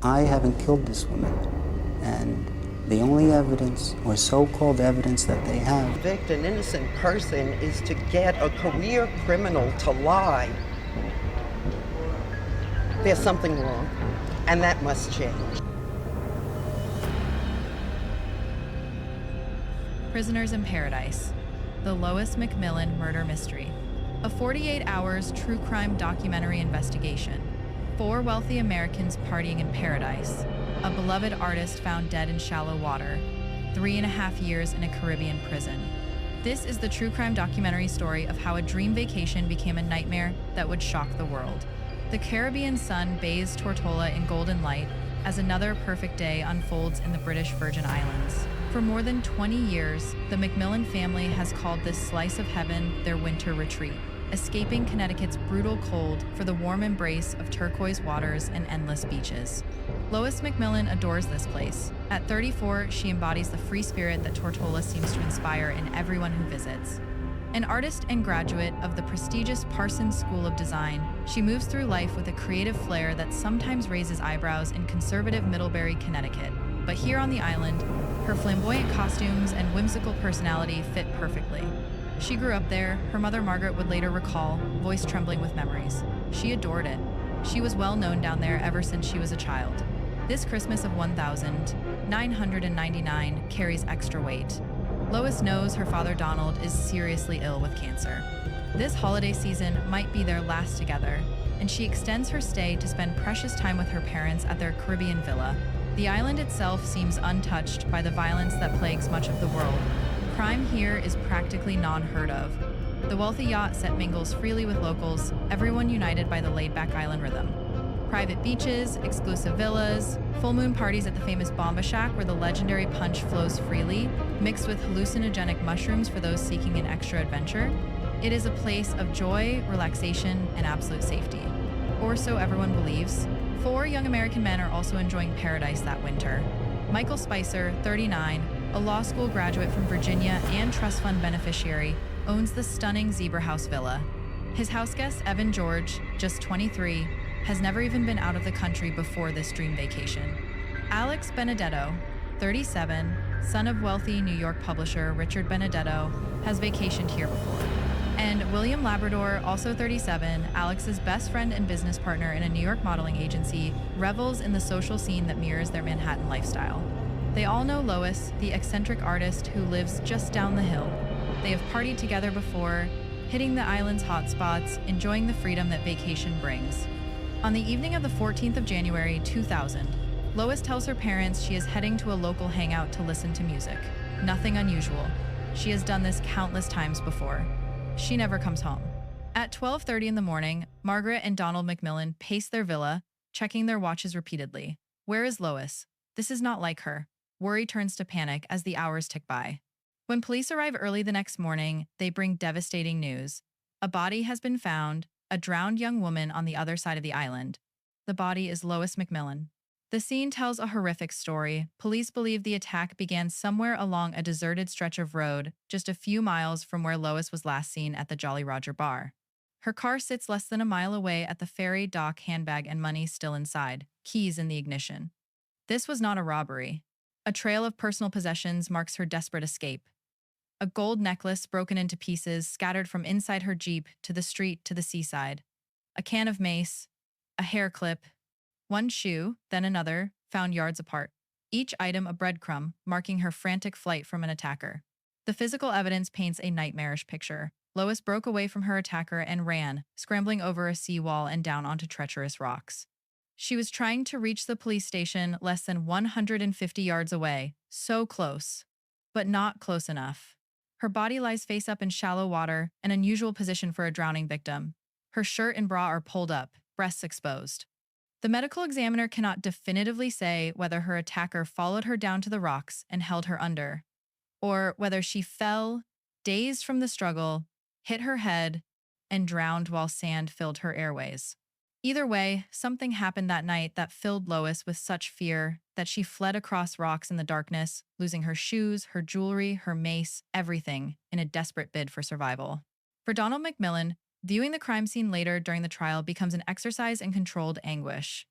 I haven't killed this woman. And the only evidence, or so-called evidence, that they have. Convict an innocent person is to get a career criminal to lie. There's something wrong, and that must change. Prisoners in Paradise, the Lois McMillan murder mystery. A 48 hours true crime documentary investigation. 4 wealthy Americans partying in paradise. A beloved artist found dead in shallow water. 3.5 years in a Caribbean prison. This is the true crime documentary story of how a dream vacation became a nightmare that would shock the world. The Caribbean sun bathes Tortola in golden light as another perfect day unfolds in the British Virgin Islands. For more than 20 years, the McMillan family has called this slice of heaven their winter retreat, escaping Connecticut's brutal cold for the warm embrace of turquoise waters and endless beaches. Lois McMillan adores this place. At 34, she embodies the free spirit that Tortola seems to inspire in everyone who visits. An artist and graduate of the prestigious Parsons School of Design, she moves through life with a creative flair that sometimes raises eyebrows in conservative Middlebury, Connecticut. But here on the island, her flamboyant costumes and whimsical personality fit perfectly. She grew up there, her mother Margaret would later recall, voice trembling with memories. She adored it. She was well known down there ever since she was a child. This Christmas of 1999 carries extra weight. Lois knows her father Donald is seriously ill with cancer. This holiday season might be their last together, and she extends her stay to spend precious time with her parents at their Caribbean villa. The island itself seems untouched by the violence that plagues much of the world. Crime here is practically non-heard of. The wealthy yacht set mingles freely with locals, everyone united by the laid-back island rhythm. Private beaches, exclusive villas, full moon parties at the famous Bombshell where the legendary punch flows freely, mixed with hallucinogenic mushrooms for those seeking an extra adventure. It is a place of joy, relaxation, and absolute safety. Or so everyone believes. 4 young American men are also enjoying paradise that winter. Michael Spicer, 39, a law school graduate from Virginia and trust fund beneficiary, owns the stunning Zebra House Villa. His house guest, Evan George, just 23, has never even been out of the country before this dream vacation. Alex Benedetto, 37, son of wealthy New York publisher Richard Benedetto, has vacationed here before. And William Labrador, also 37, Alex's best friend and business partner in a New York modeling agency, revels in the social scene that mirrors their Manhattan lifestyle. They all know Lois, the eccentric artist who lives just down the hill. They have partied together before, hitting the island's hotspots, enjoying the freedom that vacation brings. On the evening of the 14th of January, 2000, Lois tells her parents she is heading to a local hangout to listen to music. Nothing unusual. She has done this countless times before. She never comes home. At 12:30 in the morning, Margaret and Donald McMillan pace their villa, checking their watches repeatedly. Where is Lois? This is not like her. Worry turns to panic as the hours tick by. When police arrive early the next morning, they bring devastating news. A body has been found, a drowned young woman on the other side of the island. The body is Lois McMillan. The scene tells a horrific story. Police believe the attack began somewhere along a deserted stretch of road, just a few miles from where Lois was last seen at the Jolly Roger bar. Her car sits less than a mile away at the ferry dock, handbag and money still inside, keys in the ignition. This was not a robbery. A trail of personal possessions marks her desperate escape. A gold necklace broken into pieces scattered from inside her Jeep to the street to the seaside. A can of mace, a hair clip, one shoe, then another, found yards apart. Each item a breadcrumb, marking her frantic flight from an attacker. The physical evidence paints a nightmarish picture. Lois broke away from her attacker and ran, scrambling over a seawall and down onto treacherous rocks. She was trying to reach the police station less than 150 yards away, so close, but not close enough. Her body lies face up in shallow water, an unusual position for a drowning victim. Her shirt and bra are pulled up, breasts exposed. The medical examiner cannot definitively say whether her attacker followed her down to the rocks and held her under, or whether she fell, dazed from the struggle, hit her head, and drowned while sand filled her airways. Either way, something happened that night that filled Lois with such fear that she fled across rocks in the darkness, losing her shoes, her jewelry, her mace, everything, in a desperate bid for survival. For Donald McMillan, viewing the crime scene later during the trial becomes an exercise in controlled anguish.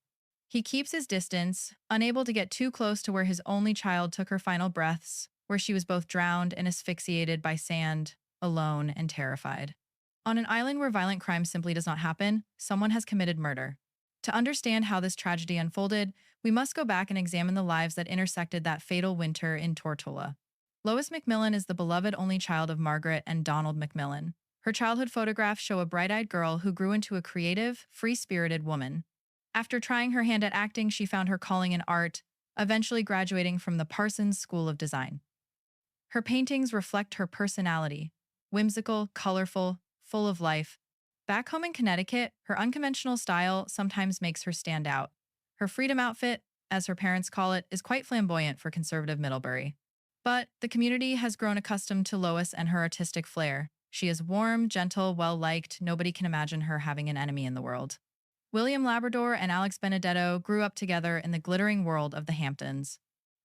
He keeps his distance, unable to get too close to where his only child took her final breaths, where she was both drowned and asphyxiated by sand, alone and terrified. On an island where violent crime simply does not happen, someone has committed murder. To understand how this tragedy unfolded, we must go back and examine the lives that intersected that fatal winter in Tortola. Lois McMillan is the beloved only child of Margaret and Donald McMillan. Her childhood photographs show a bright-eyed girl who grew into a creative, free-spirited woman. After trying her hand at acting, she found her calling in art, eventually graduating from the Parsons School of Design. Her paintings reflect her personality, whimsical, colorful, full of life. Back home in Connecticut, her unconventional style sometimes makes her stand out. Her freedom outfit, as her parents call it, is quite flamboyant for conservative Middlebury. But the community has grown accustomed to Lois and her artistic flair. She is warm, gentle, well-liked. Nobody can imagine her having an enemy in the world. William Labrador and Alex Benedetto grew up together in the glittering world of the Hamptons.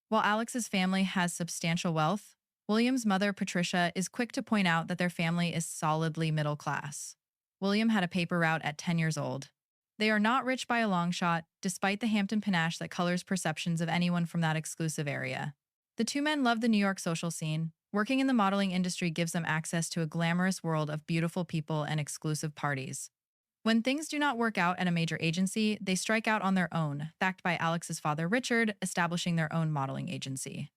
While Alex's family has substantial wealth, William's mother, Patricia, is quick to point out that their family is solidly middle class. William had a paper route at 10 years old. They are not rich by a long shot, despite the Hampton panache that colors perceptions of anyone from that exclusive area. The two men love the New York social scene. Working in the modeling industry gives them access to a glamorous world of beautiful people and exclusive parties. When things do not work out at a major agency, they strike out on their own, backed by Alex's father, Richard, establishing their own modeling agency.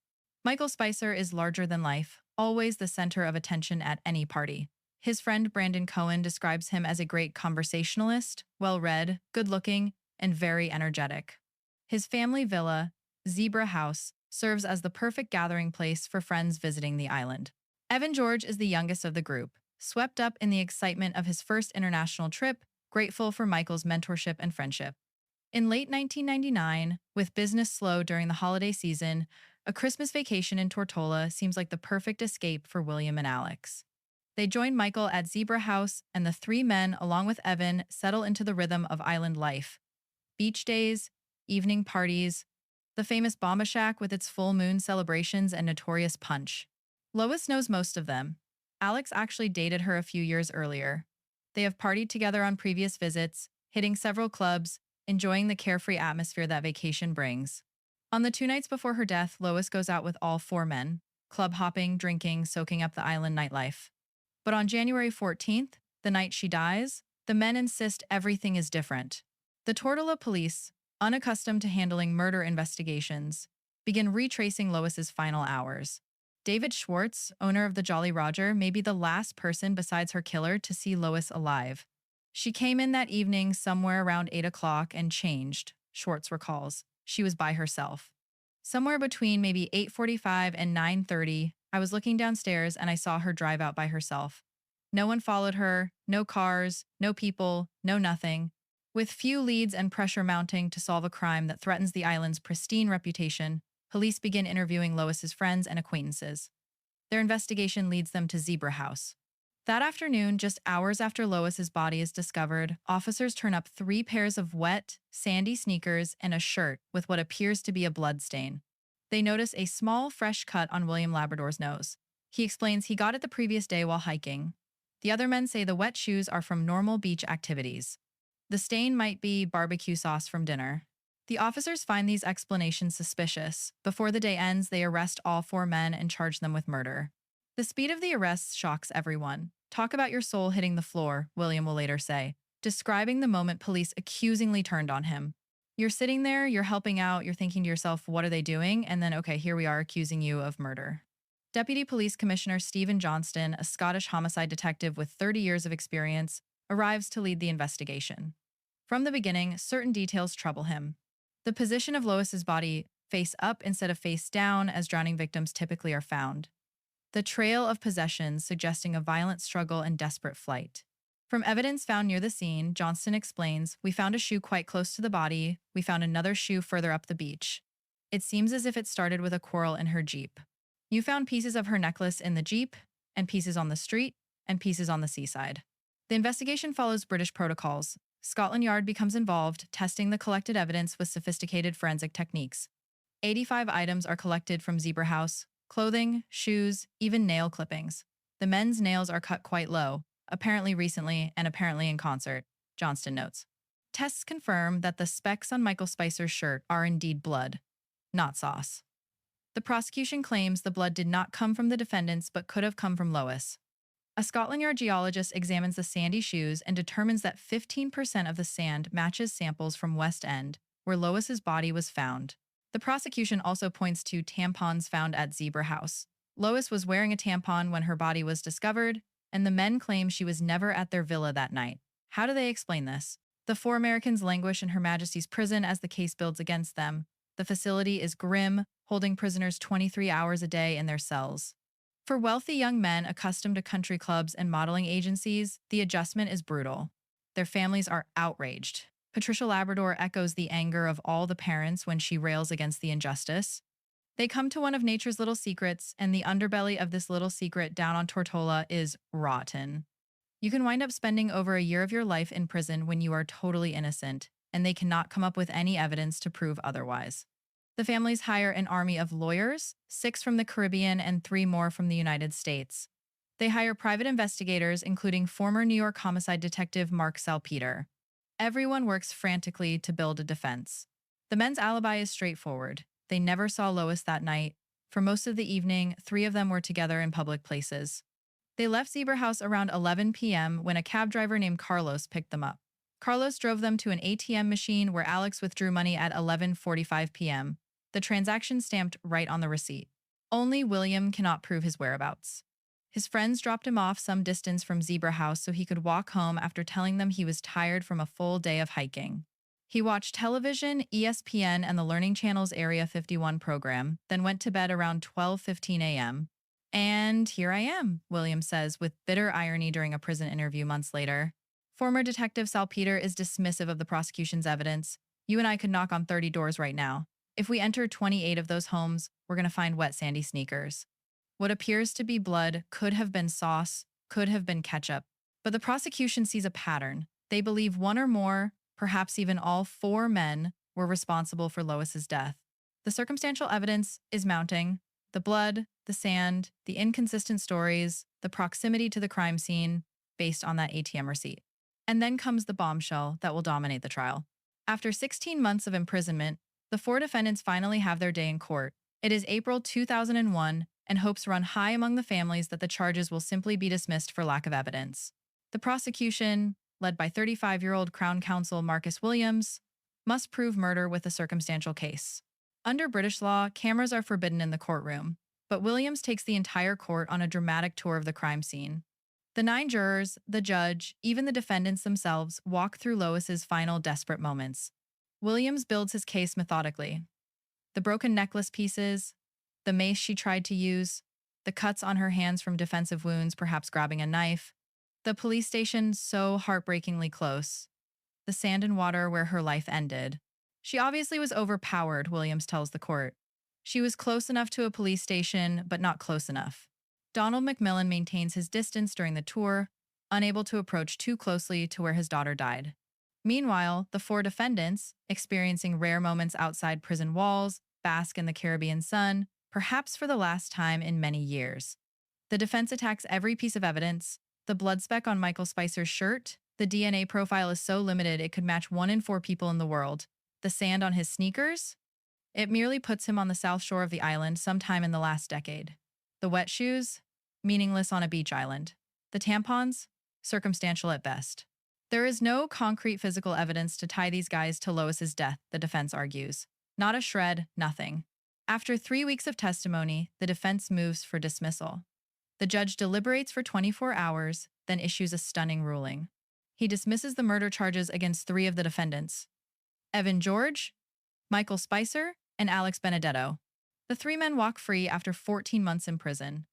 Michael Spicer is larger than life, always the center of attention at any party. His friend Brandon Cohen describes him as a great conversationalist, well-read, good-looking, and very energetic. His family villa, Zebra House, serves as the perfect gathering place for friends visiting the island. Evan George is the youngest of the group, swept up in the excitement of his first international trip, grateful for Michael's mentorship and friendship. In late 1999, with business slow during the holiday season, a Christmas vacation in Tortola seems like the perfect escape for William and Alex. They join Michael at Zebra House, and the three men, along with Evan, settle into the rhythm of island life. Beach days, evening parties, the famous Bomba Shack with its full moon celebrations and notorious punch. Lois knows most of them. Alex actually dated her a few years earlier. They have partied together on previous visits, hitting several clubs, enjoying the carefree atmosphere that vacation brings. On the 2 nights before her death, Lois goes out with all 4 men, club hopping, drinking, soaking up the island nightlife. But on January 14th, the night she dies, the men insist everything is different. The Tortola police, unaccustomed to handling murder investigations, begin retracing Lois's final hours. David Schwartz, owner of the Jolly Roger, may be the last person besides her killer to see Lois alive. She came in that evening somewhere around 8 o'clock and changed, Schwartz recalls. She was by herself. Somewhere between maybe 8:45 and 9:30, I was looking downstairs and I saw her drive out by herself. No one followed her, no cars, no people, no nothing. With few leads and pressure mounting to solve a crime that threatens the island's pristine reputation, police begin interviewing Lois's friends and acquaintances. Their investigation leads them to Zebra House. That afternoon, just hours after Lois's body is discovered, officers turn up 3 pairs of wet, sandy sneakers and a shirt with what appears to be a blood stain. They notice a small, fresh cut on William Labrador's nose. He explains he got it the previous day while hiking. The other men say the wet shoes are from normal beach activities. The stain might be barbecue sauce from dinner. The officers find these explanations suspicious. Before the day ends, they arrest all 4 men and charge them with murder. The speed of the arrests shocks everyone. Talk about your soul hitting the floor, William will later say, describing the moment police accusingly turned on him. You're sitting there, you're helping out, you're thinking to yourself, what are they doing? And then, okay, here we are accusing you of murder. Deputy Police Commissioner Stephen Johnston, a Scottish homicide detective with 30 years of experience, arrives to lead the investigation. From the beginning, certain details trouble him. The position of Lois's body, face up instead of face down, as drowning victims typically are found. The trail of possessions suggesting a violent struggle and desperate flight. From evidence found near the scene, Johnston explains, we found a shoe quite close to the body, we found another shoe further up the beach. It seems as if it started with a quarrel in her Jeep. You found pieces of her necklace in the Jeep, and pieces on the street, and pieces on the seaside. The investigation follows British protocols. Scotland Yard becomes involved, testing the collected evidence with sophisticated forensic techniques. 85 items are collected from Zebra House, clothing, shoes, even nail clippings. The men's nails are cut quite low, apparently recently and apparently in concert, Johnston notes. Tests confirm that the specks on Michael Spicer's shirt are indeed blood, not sauce. The prosecution claims the blood did not come from the defendants but could have come from Lois. A Scotland Yard geologist examines the sandy shoes and determines that 15% of the sand matches samples from West End, where Lois's body was found. The prosecution also points to tampons found at Zebra House. Lois was wearing a tampon when her body was discovered, and the men claim she was never at their villa that night. How do they explain this? The 4 Americans languish in Her Majesty's prison as the case builds against them. The facility is grim, holding prisoners 23 hours a day in their cells. For wealthy young men accustomed to country clubs and modeling agencies, the adjustment is brutal. Their families are outraged. Patricia Labrador echoes the anger of all the parents when she rails against the injustice. They come to one of nature's little secrets, and the underbelly of this little secret down on Tortola is rotten. You can wind up spending over a year of your life in prison when you are totally innocent, and they cannot come up with any evidence to prove otherwise. The families hire an army of lawyers, 6 from the Caribbean and 3 more from the United States. They hire private investigators, including former New York homicide detective Mark Salpeter. Everyone works frantically to build a defense. The men's alibi is straightforward. They never saw Lois that night. For most of the evening, 3 of them were together in public places. They left Zebra House around 11 p.m. when a cab driver named Carlos picked them up. Carlos drove them to an ATM machine where Alex withdrew money at 11:45 p.m. The transaction stamped right on the receipt. Only William cannot prove his whereabouts. His friends dropped him off some distance from Zebra House so he could walk home after telling them he was tired from a full day of hiking. He watched television, ESPN, and the Learning Channel's Area 51 program, then went to bed around 12:15 a.m. And here I am, William says with bitter irony during a prison interview months later. Former Detective Salpeter is dismissive of the prosecution's evidence. You and I could knock on 30 doors right now. If we enter 28 of those homes, we're going to find wet, sandy sneakers. What appears to be blood could have been sauce, could have been ketchup. But the prosecution sees a pattern. They believe 1 or more, perhaps even all 4 men, were responsible for Lois's death. The circumstantial evidence is mounting. The blood, the sand, the inconsistent stories, the proximity to the crime scene, based on that ATM receipt. And then comes the bombshell that will dominate the trial. After 16 months of imprisonment, the 4 defendants finally have their day in court. It is April 2001, and hopes run high among the families that the charges will simply be dismissed for lack of evidence. The prosecution, led by 35-year-old Crown Counsel Marcus Williams, must prove murder with a circumstantial case. Under British law, cameras are forbidden in the courtroom, but Williams takes the entire court on a dramatic tour of the crime scene. The 9 jurors, the judge, even the defendants themselves walk through Lois's final desperate moments. Williams builds his case methodically. The broken necklace pieces, the mace she tried to use, the cuts on her hands from defensive wounds, perhaps grabbing a knife, the police station so heartbreakingly close, the sand and water where her life ended. She obviously was overpowered, Williams tells the court. She was close enough to a police station, but not close enough. Donald McMillan maintains his distance during the tour, unable to approach too closely to where his daughter died. Meanwhile, the 4 defendants, experiencing rare moments outside prison walls, bask in the Caribbean sun, perhaps for the last time in many years. The defense attacks every piece of evidence. The blood speck on Michael Spicer's shirt, the DNA profile is so limited it could match 1 in 4 people in the world. The sand on his sneakers? It merely puts him on the south shore of the island sometime in the last decade. The wet shoes? Meaningless on a beach island. The tampons? Circumstantial at best. There is no concrete physical evidence to tie these guys to Lois's death, the defense argues. Not a shred, nothing. After 3 weeks of testimony, the defense moves for dismissal. The judge deliberates for 24 hours, then issues a stunning ruling. He dismisses the murder charges against 3 of the defendants: Evan George, Michael Spicer, and Alex Benedetto. The 3 men walk free after 14 months in prison.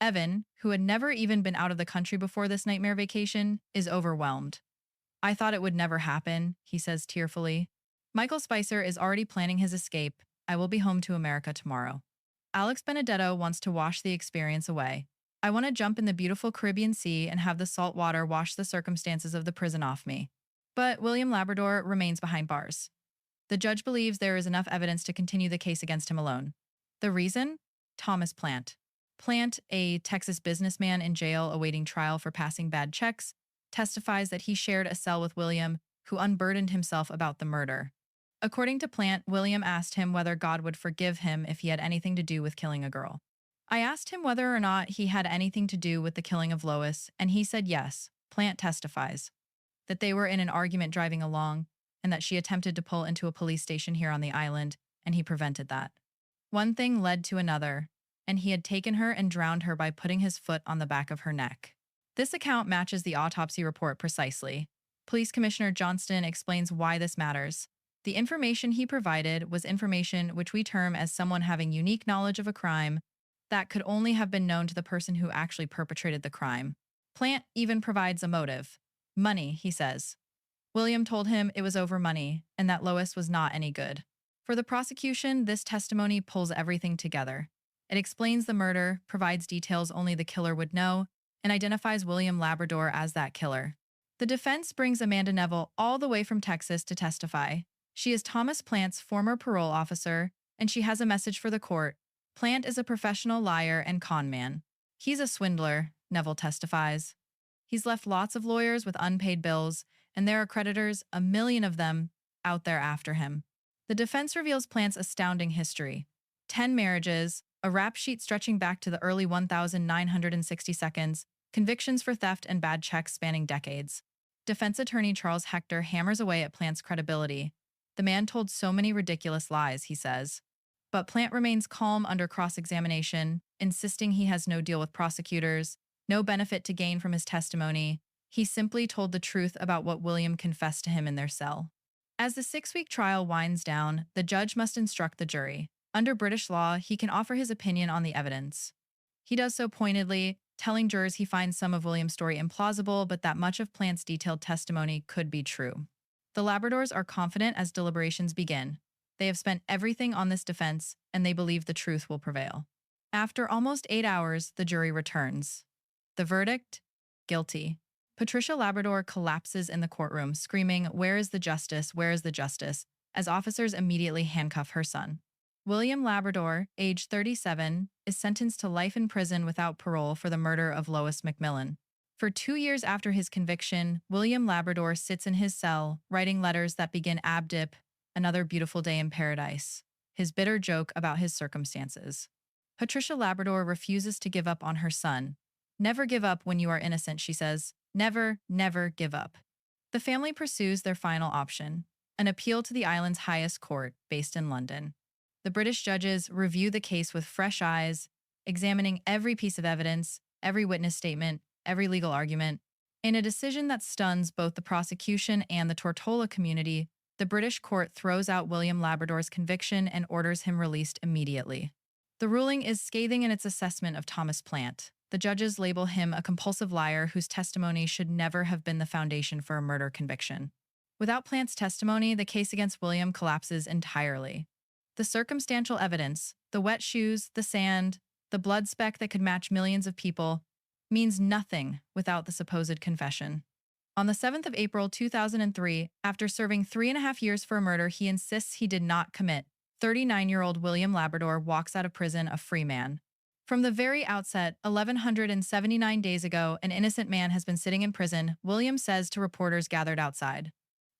Evan, who had never even been out of the country before this nightmare vacation, is overwhelmed. I thought it would never happen, he says tearfully. Michael Spicer is already planning his escape. I will be home to America tomorrow. Alex Benedetto wants to wash the experience away. I want to jump in the beautiful Caribbean Sea and have the salt water wash the circumstances of the prison off me. But William Labrador remains behind bars. The judge believes there is enough evidence to continue the case against him alone. The reason? Thomas Plant. Plant, a Texas businessman in jail awaiting trial for passing bad checks, testifies that he shared a cell with William who unburdened himself about the murder. According to Plant, William asked him whether God would forgive him if he had anything to do with killing a girl. I asked him whether or not he had anything to do with the killing of Lois, and he said yes. Plant testifies that they were in an argument driving along, and that she attempted to pull into a police station here on the island, and he prevented that. One thing led to another, and he had taken her and drowned her by putting his foot on the back of her neck. This account matches the autopsy report precisely. Police Commissioner Johnston explains why this matters. The information he provided was information which we term as someone having unique knowledge of a crime that could only have been known to the person who actually perpetrated the crime. Plant even provides a motive. Money, he says. William told him it was over money and that Lois was not any good. For the prosecution, this testimony pulls everything together. It explains the murder, provides details only the killer would know, and identifies William Labrador as that killer. The defense brings Amanda Neville all the way from Texas to testify. She is Thomas Plant's former parole officer, and she has a message for the court. Plant is a professional liar and con man. He's a swindler, Neville testifies. He's left lots of lawyers with unpaid bills, and there are creditors, 1 million of them, out there after him. The defense reveals Plant's astounding history. 10 marriages, a rap sheet stretching back to the early 1960 seconds, convictions for theft and bad checks spanning decades. Defense attorney Charles Hector hammers away at Plant's credibility. The man told so many ridiculous lies, he says. But Plant remains calm under cross-examination, insisting he has no deal with prosecutors, no benefit to gain from his testimony. He simply told the truth about what William confessed to him in their cell. As the 6-week trial winds down, the judge must instruct the jury. Under British law, he can offer his opinion on the evidence. He does so pointedly, telling jurors he finds some of William's story implausible, but that much of Plant's detailed testimony could be true. The Labradors are confident as deliberations begin. They have spent everything on this defense, and they believe the truth will prevail. After almost 8 hours, the jury returns. The verdict? Guilty. Patricia Labrador collapses in the courtroom, screaming, "Where is the justice? Where is the justice?" as officers immediately handcuff her son. William Labrador, age 37, is sentenced to life in prison without parole for the murder of Lois McMillan. For 2 years after his conviction, William Labrador sits in his cell, writing letters that begin ab dip, another beautiful day in paradise, his bitter joke about his circumstances. Patricia Labrador refuses to give up on her son. "Never give up when you are innocent," she says. "Never, never give up." The family pursues their final option, an appeal to the island's highest court, based in London. The British judges review the case with fresh eyes, examining every piece of evidence, every witness statement, every legal argument. In a decision that stuns both the prosecution and the Tortola community, the British court throws out William Labrador's conviction and orders him released immediately. The ruling is scathing in its assessment of Thomas Plant. The judges label him a compulsive liar whose testimony should never have been the foundation for a murder conviction. Without Plant's testimony, the case against William collapses entirely. The circumstantial evidence, the wet shoes, the sand, the blood speck that could match millions of people, means nothing without the supposed confession. On the 7th of April 2003, after serving 3.5 years for a murder he insists he did not commit, 39-year-old William Labrador walks out of prison a free man. From the very outset, 1,179 days ago, an innocent man has been sitting in prison, William says to reporters gathered outside.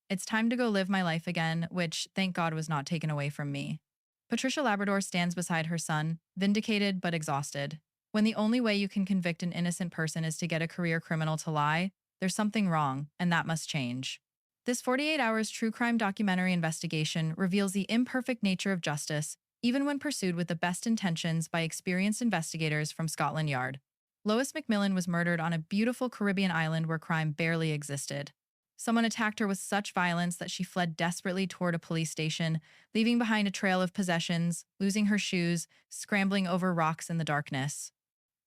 "It's time to go live my life again, which, thank God, was not taken away from me." Patricia Labrador stands beside her son, vindicated but exhausted. When the only way you can convict an innocent person is to get a career criminal to lie, there's something wrong, and that must change. This 48 hours true crime documentary investigation reveals the imperfect nature of justice, even when pursued with the best intentions by experienced investigators from Scotland Yard. Lois McMillan was murdered on a beautiful Caribbean island where crime barely existed. Someone attacked her with such violence that she fled desperately toward a police station, leaving behind a trail of possessions, losing her shoes, scrambling over rocks in the darkness.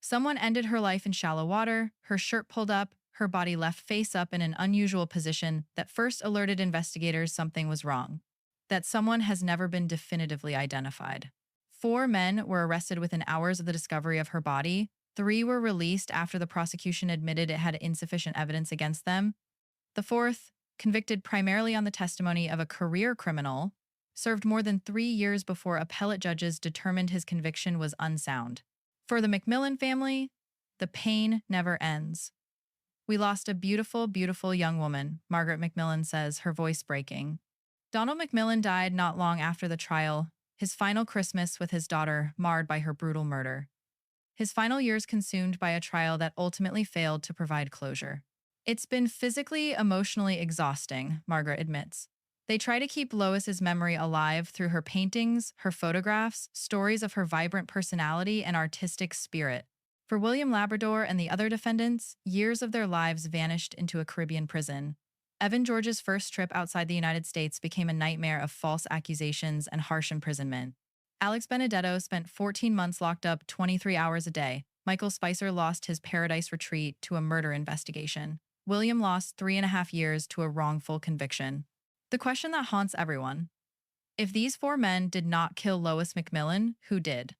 Someone ended her life in shallow water, her shirt pulled up, her body left face up in an unusual position that first alerted investigators something was wrong. That someone has never been definitively identified. 4 men were arrested within hours of the discovery of her body. 3 were released after the prosecution admitted it had insufficient evidence against them. The 4th, convicted primarily on the testimony of a career criminal, served more than 3 years before appellate judges determined his conviction was unsound. For the McMillan family, the pain never ends. "We lost a beautiful, beautiful young woman," Margaret McMillan says, her voice breaking. Donald McMillan died not long after the trial, his final Christmas with his daughter marred by her brutal murder. His final years consumed by a trial that ultimately failed to provide closure. "It's been physically, emotionally exhausting," Margaret admits. They try to keep Lois's memory alive through her paintings, her photographs, stories of her vibrant personality and artistic spirit. For William Labrador and the other defendants, years of their lives vanished into a Caribbean prison. Evan George's first trip outside the United States became a nightmare of false accusations and harsh imprisonment. Alex Benedetto spent 14 months locked up 23 hours a day. Michael Spicer lost his paradise retreat to a murder investigation. William lost 3.5 years to a wrongful conviction. The question that haunts everyone: if these 4 men did not kill Lois McMillan, who did?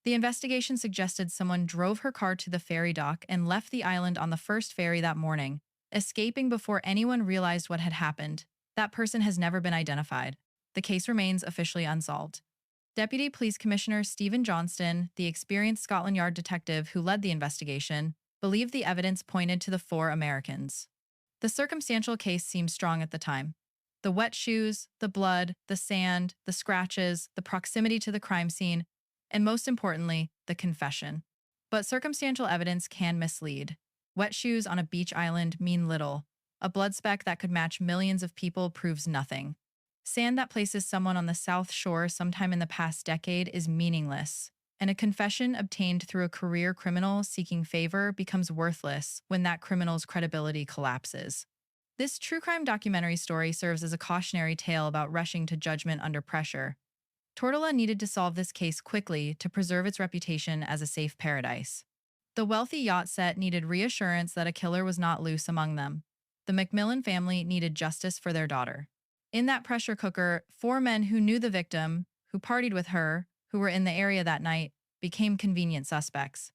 The investigation suggested someone drove her car to the ferry dock and left the island on the first ferry that morning, escaping before anyone realized what had happened. That person has never been identified. The case remains officially unsolved. Deputy Police Commissioner Stephen Johnston, the experienced Scotland Yard detective who led the investigation, believed the evidence pointed to the 4 Americans. The circumstantial case seemed strong at the time. The wet shoes, the blood, the sand, the scratches, the proximity to the crime scene, and most importantly, the confession. But circumstantial evidence can mislead. Wet shoes on a beach island mean little. A blood speck that could match millions of people proves nothing. Sand that places someone on the South Shore sometime in the past decade is meaningless. And a confession obtained through a career criminal seeking favor becomes worthless when that criminal's credibility collapses. This true crime documentary story serves as a cautionary tale about rushing to judgment under pressure. Tortola needed to solve this case quickly to preserve its reputation as a safe paradise. The wealthy yacht set needed reassurance that a killer was not loose among them. The McMillan family needed justice for their daughter. In that pressure cooker, 4 men who knew the victim, who partied with her, who were in the area that night, became convenient suspects.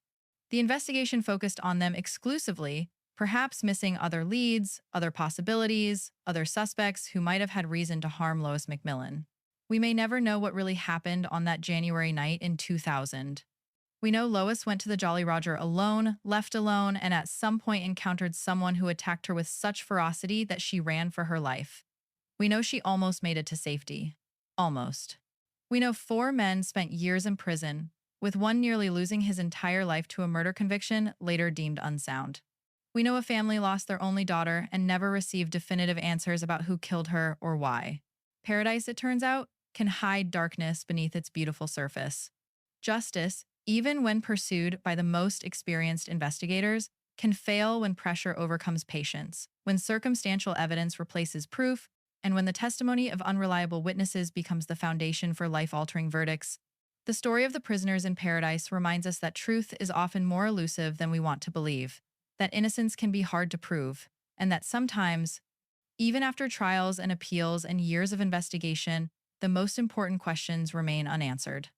The investigation focused on them exclusively, perhaps missing other leads, other possibilities, other suspects who might have had reason to harm Lois McMillan. We may never know what really happened on that January night in 2000. We know Lois went to the Jolly Roger alone, left alone, and at some point encountered someone who attacked her with such ferocity that she ran for her life. We know she almost made it to safety. Almost. We know 4 men spent years in prison, with one nearly losing his entire life to a murder conviction later deemed unsound. We know a family lost their only daughter and never received definitive answers about who killed her or why. Paradise, it turns out, can hide darkness beneath its beautiful surface. Justice, even when pursued by the most experienced investigators, can fail when pressure overcomes patience, when circumstantial evidence replaces proof, and when the testimony of unreliable witnesses becomes the foundation for life-altering verdicts. The story of the prisoners in paradise reminds us that truth is often more elusive than we want to believe, that innocence can be hard to prove, and that sometimes, even after trials and appeals and years of investigation, the most important questions remain unanswered.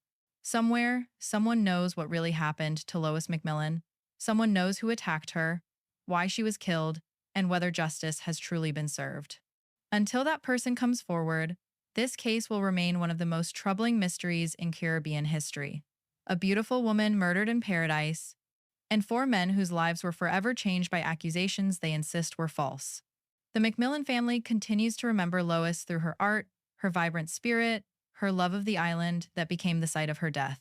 Somewhere, someone knows what really happened to Lois McMillan. Someone knows who attacked her, why she was killed, and whether justice has truly been served. Until that person comes forward, this case will remain one of the most troubling mysteries in Caribbean history. A beautiful woman murdered in paradise, and 4 men whose lives were forever changed by accusations they insist were false. The McMillan family continues to remember Lois through her art, her vibrant spirit, her love of the island that became the site of her death.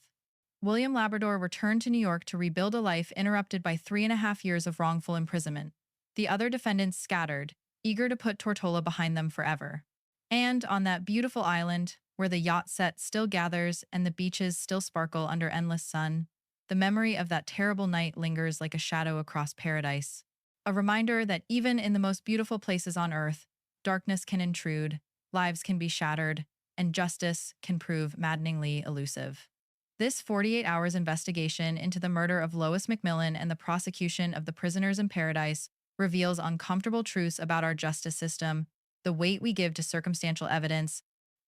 William Labrador returned to New York to rebuild a life interrupted by 3.5 years of wrongful imprisonment. The other defendants scattered, eager to put Tortola behind them forever. And on that beautiful island, where the yacht set still gathers and the beaches still sparkle under endless sun, the memory of that terrible night lingers like a shadow across paradise. A reminder that even in the most beautiful places on earth, darkness can intrude, lives can be shattered, and justice can prove maddeningly elusive. This 48 hours investigation into the murder of Lois McMillan and the prosecution of the prisoners in paradise reveals uncomfortable truths about our justice system, the weight we give to circumstantial evidence,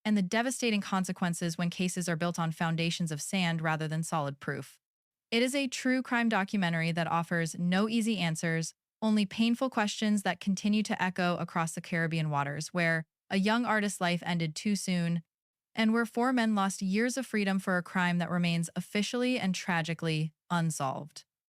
and the devastating consequences when cases are built on foundations of sand rather than solid proof. It is a true crime documentary that offers no easy answers, only painful questions that continue to echo across the Caribbean waters, where a young artist's life ended too soon, and where 4 men lost years of freedom for a crime that remains officially and tragically unsolved.